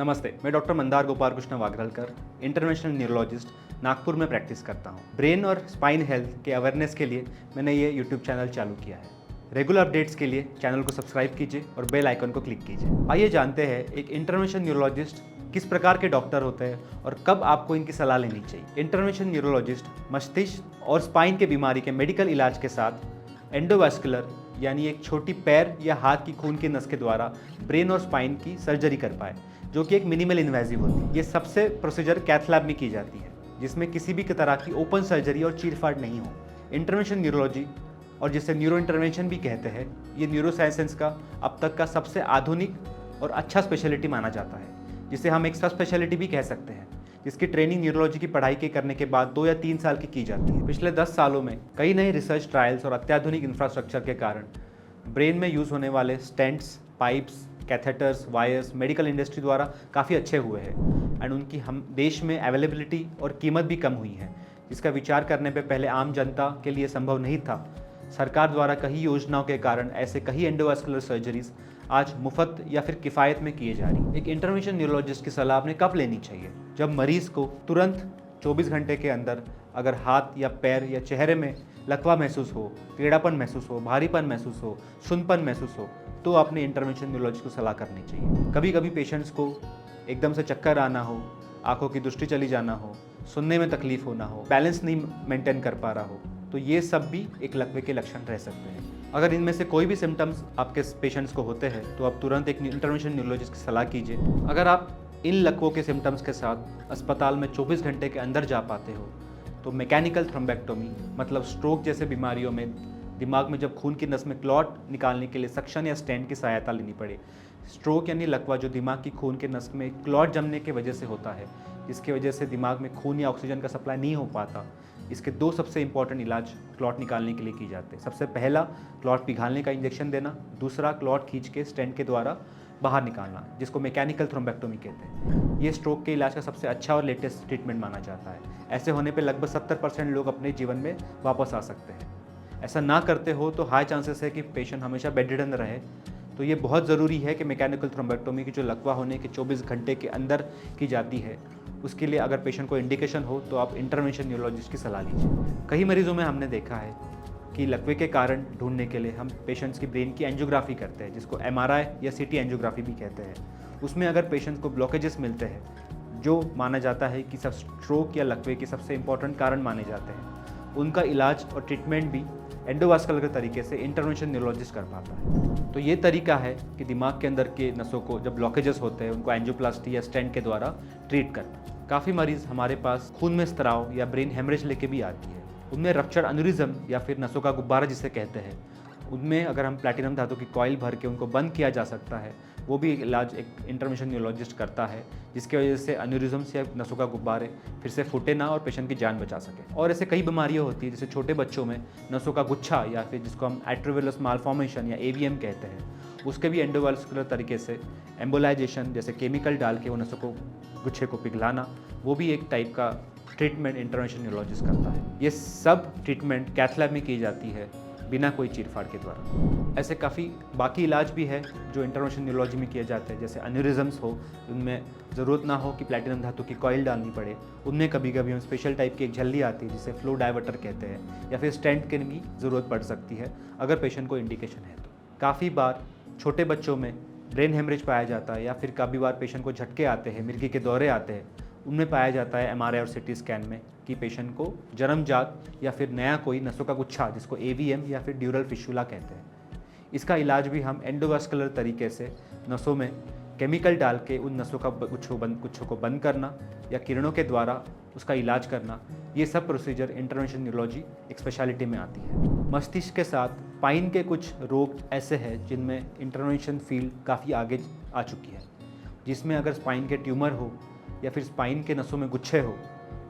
नमस्ते, मैं doctor Mandar Gopal Krishna Wagralkar, interventional neurologist, Nagpur में प्रैक्टिस करता हूँ। ब्रेन और स्पाइन हेल्थ के अवेयरनेस के लिए मैंने ये यूट्यूब चैनल चालू किया है। रेगुलर अपडेट्स के लिए चैनल को सब्सक्राइब कीजिए और बेल आइकन को क्लिक कीजिए। आइए जानते हैं एक इंटरवेंशनल न्यूरोलॉजिस्ट किस प्रकार के डॉक्टर होते हैं और कब आपको इनकी सलाह लेनी चाहिए। इंटरवेंशनल न्यूरोलॉजिस्ट मस्तिष्क और स्पाइन के बीमारी के मेडिकल इलाज के साथ एंडोवास्कुलर यानी एक छोटी पैर या हाथ की खून की नस के द्वारा ब्रेन और स्पाइन की सर्जरी कर पाए, जो कि एक मिनिमल इन्वेजिव होती है। ये सबसे प्रोसीजर कैथ लैब में की जाती है, जिसमें किसी भी तरह की ओपन सर्जरी और चीरफाड़ नहीं हो। इंटरवेंशन न्यूरोलॉजी और जिसे न्यूरो इंटरवेंशन भी कहते हैं, ये न्यूरो साइंस का अब तक का सबसे आधुनिक और अच्छा स्पेशलिटी माना जाता है, जिसे हम एक सब स्पेशलिटी भी कह सकते हैं, जिसकी ट्रेनिंग न्यूरोलॉजी की पढ़ाई के करने के बाद 2 या 3 साल की जाती है। पिछले 10 सालों में कई नए रिसर्च ट्रायल्स और अत्याधुनिक इंफ्रास्ट्रक्चर के कारण ब्रेन में यूज़ होने वाले stents, pipes, catheters, wires medical industry द्वारा काफ़ी अच्छे हुए हैं एंड उनकी हम देश में अवेलेबिलिटी और कीमत भी कम हुई है, जिसका विचार करने पे पहले आम जनता के लिए संभव नहीं था। सरकार द्वारा कई योजनाओं के कारण ऐसे कई एंडोवास्कुलर सर्जरीज आज मुफ्त या फिर किफ़ायत में किए जा रही। एक इंटरवेंशन न्यूरोलॉजिस्ट की सलाह आपने कब लेनी चाहिए? जब मरीज को तुरंत 24 घंटे के अंदर अगर हाथ या पैर या चेहरे में लकवा महसूस हो, टेढ़ापन महसूस हो, भारीपन महसूस हो, सुनपन महसूस हो, तो आपने इंटरवेंशन न्यूरोलॉजिस्ट को सलाह करनी चाहिए। कभी कभी पेशेंट्स को एकदम से चक्कर आना हो, आंखों की दृष्टि चली जाना हो, सुनने में तकलीफ होना हो, बैलेंस नहीं मेंटेन कर पा रहा हो, तो ये सब भी एक लकवे के लक्षण रह सकते हैं। अगर इनमें से कोई भी सिम्टम्स आपके पेशेंट्स को होते हैं तो आप तुरंत एक इंटरवेंशन न्यूरोलॉजिस्ट की सलाह कीजिए। अगर आप इन लकवों के सिम्टम्स के साथ अस्पताल में 24 घंटे के अंदर जा पाते हो तो मैकेनिकल थ्रोम्बेक्टोमी मतलब स्ट्रोक जैसे बीमारियों में दिमाग में जब खून की नस में क्लॉट निकालने के लिए सक्शन या स्टेंट की सहायता लेनी पड़े। स्ट्रोक यानी लकवा जो दिमाग की खून के नस में क्लॉट जमने की वजह से होता है, जिसकी वजह से दिमाग में खून या ऑक्सीजन का सप्लाई नहीं हो पाता। इसके 2 सबसे इंपॉर्टेंट इलाज क्लॉट निकालने के लिए की जाते हैं। सबसे पहला क्लॉट पिघालने का इंजेक्शन देना, दूसरा क्लॉट खींच के स्टेंट के द्वारा बाहर निकालना, जिसको मैकेनिकल थ्रोम्बेक्टोमी कहते हैं। ये स्ट्रोक के इलाज का सबसे अच्छा और लेटेस्ट ट्रीटमेंट माना जाता है। ऐसे होने पे लगभग 70% लोग अपने जीवन में वापस आ सकते हैं। ऐसा ना करते हो तो हाई चांसेस है कि पेशेंट हमेशा बेड रिडन रहे। तो ये बहुत ज़रूरी है कि मैकेनिकल थ्रोम्बेक्टोमी की जो लकवा होने के 24 घंटे के अंदर की जाती है, उसके लिए अगर पेशेंट को इंडिकेशन हो तो आप इंटरवेंशन न्यूरोलॉजिस्ट की सलाह लीजिए। कई मरीजों में हमने देखा है कि लकवे के कारण ढूंढने के लिए हम पेशेंट्स की ब्रेन की एंजियोग्राफी करते हैं, जिसको MRI या CT एंजियोग्राफी भी कहते हैं। उसमें अगर पेशेंट्स को ब्लॉकेजेस मिलते हैं, जो माना जाता है कि सब स्ट्रोक या लकवे के सबसे इंपॉर्टेंट कारण माने जाते हैं, उनका इलाज और ट्रीटमेंट भी एंडोवास्कुलर के तरीके से इंटरवेंशन न्यूरोलॉजिस्ट कर पाता है। तो ये तरीका है कि दिमाग के अंदर के नसों को जब ब्लॉकेजेस होते हैं उनको एंजियोप्लास्टी या स्टेंट के द्वारा ट्रीट करना। काफ़ी मरीज हमारे पास खून में स्त्राव या ब्रेन हेमरेज लेके भी आती है। उनमें रप्चर एन्यूरिज्म या फिर नसों का गुब्बारा जिसे कहते हैं, उनमें अगर हम प्लैटिनम धातु की कॉइल भर के उनको बंद किया जा सकता है, वो भी इलाज एक इंटरवेंशन न्यूरोलॉजिस्ट करता है, जिसकी वजह से एन्यूरिज्म्स या नसों का गुब्बारे फिर से फूटे ना और पेशेंट की जान बचा सके। और ऐसे कई बीमारियां होती है, जैसे छोटे बच्चों में नसों का गुच्छा या फिर जिसको हम एट्रोविलस मालफॉर्मेशन या AVM कहते हैं, उसके भी एंडोवास्कुलर तरीके से एम्बोलाइजेशन जैसे केमिकल डाल के वो नसों को गुच्छे को पिघलाना, वो भी एक टाइप का ट्रीटमेंट इंटरवेंशन न्यूरोलॉजिस्ट करता है। ये सब ट्रीटमेंट कैथ लैब में की जाती है बिना कोई चीरफाड़ के द्वारा। ऐसे काफ़ी बाकी इलाज भी है जो इंटरवेंशन न्यूरोलॉजी में किए जाते हैं, जैसे एन्यूरिज्म्स हो, उनमें ज़रूरत ना हो कि प्लैटिनम धातु की कॉइल डालनी पड़े, उनमें कभी कभी हम स्पेशल टाइप की एक झल्ली आती है जिसे फ्लो डाइवर्टर कहते हैं, या फिर स्टेंट की भी ज़रूरत पड़ सकती है अगर पेशेंट को इंडिकेशन है तो। काफ़ी बार छोटे बच्चों में ब्रेन हेमरेज पाया जाता है, या फिर कभी बार पेशेंट को झटके आते हैं, मिर्गी के दौरे आते हैं, उनमें पाया जाता है MRI और CT स्कैन में कि पेशेंट को जन्मजात या फिर नया कोई नसों का गुच्छा जिसको AVM या फिर ड्यूरल फिशुला कहते हैं। इसका इलाज भी हम एंडोवास्कुलर तरीके से नसों में केमिकल डाल के उन नसों का गुच्छों को बंद करना या किरणों के द्वारा उसका इलाज करना, ये सब प्रोसीजर इंटरवेंशन न्यूरोलॉजी एक स्पेशलिटी में आती है। मस्तिष्क के साथ स्पाइन के कुछ रोग ऐसे हैं जिनमें इंटरवेंशन फील्ड काफ़ी आगे आ चुकी है, जिसमें अगर स्पाइन के ट्यूमर हो या फिर स्पाइन के नसों में गुच्छे हो,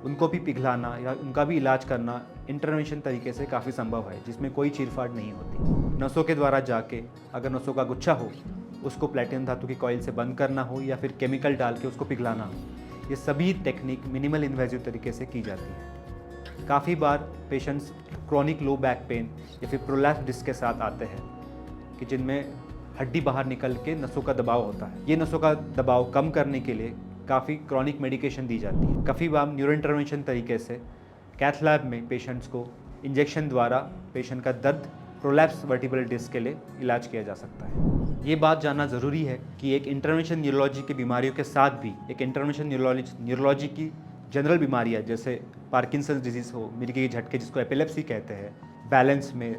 उनको भी पिघलाना या उनका भी इलाज करना इंटरवेंशन तरीके से काफ़ी संभव है, जिसमें कोई चीरफाड़ नहीं होती। नसों के द्वारा जाके अगर नसों का गुच्छा हो, उसको प्लैटिनम धातु की कॉइल से बंद करना हो या फिर केमिकल डाल के उसको पिघलाना हो, ये सभी टेक्निक मिनिमल इन्वेजिव तरीके से की जाती है। काफ़ी बार patients chronic low back pain या फिर प्रोलैप्स डिस्क के साथ आते हैं कि जिनमें हड्डी बाहर निकल के नसों का दबाव होता है। ये नसों का दबाव कम करने के लिए काफ़ी क्रॉनिक मेडिकेशन दी जाती है। काफ़ी बार न्यूरो इंटरवेंशन तरीके से कैथ लैब में पेशेंट्स को इंजेक्शन द्वारा पेशेंट का दर्द प्रोलैप्स वर्टिब्रल डिस्क के लिए इलाज किया जा सकता है। ये बात जानना ज़रूरी है कि एक इंटरवेंशन न्यूरोलॉजी की बीमारियों के साथ भी एक इंटरवेंशन न्यूरोलॉजी की जनरल बीमारियाँ जैसे पार्किंसंस डिजीज़ हो, मिर्गी के झटके जिसको एपिलेप्सी कहते हैं, बैलेंस में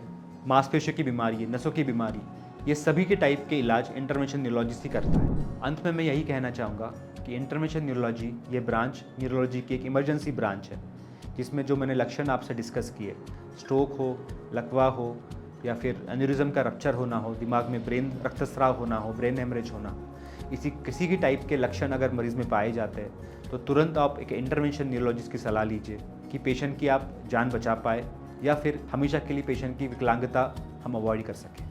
मांसपेशियों की बीमारी, नसों की बीमारी, ये सभी के टाइप के इलाज इंटरवेंशन न्यूरोलॉजी ही करता है। अंत में मैं यही कहना चाहूँगा कि इंटरवेंशन न्यूरोलॉजी ये ब्रांच न्यूरोलॉजी की एक इमरजेंसी ब्रांच है, जिसमें जो मैंने लक्षण आपसे डिस्कस किए, स्ट्रोक हो, लकवा हो या फिर एन्यूरिज्म का रप्चर होना हो, दिमाग में ब्रेन रक्तस्राव होना हो, ब्रेन हेमरेज होना हो, किसी भी टाइप के लक्षण अगर मरीज़ में पाए जाते हैं तो तुरंत आप एक इंटरवेंशन न्यूरोलॉजिस्ट की सलाह लीजिए कि पेशेंट की आप जान बचा पाए या फिर हमेशा के लिए पेशेंट की विकलांगता हम अवॉइड कर सकें।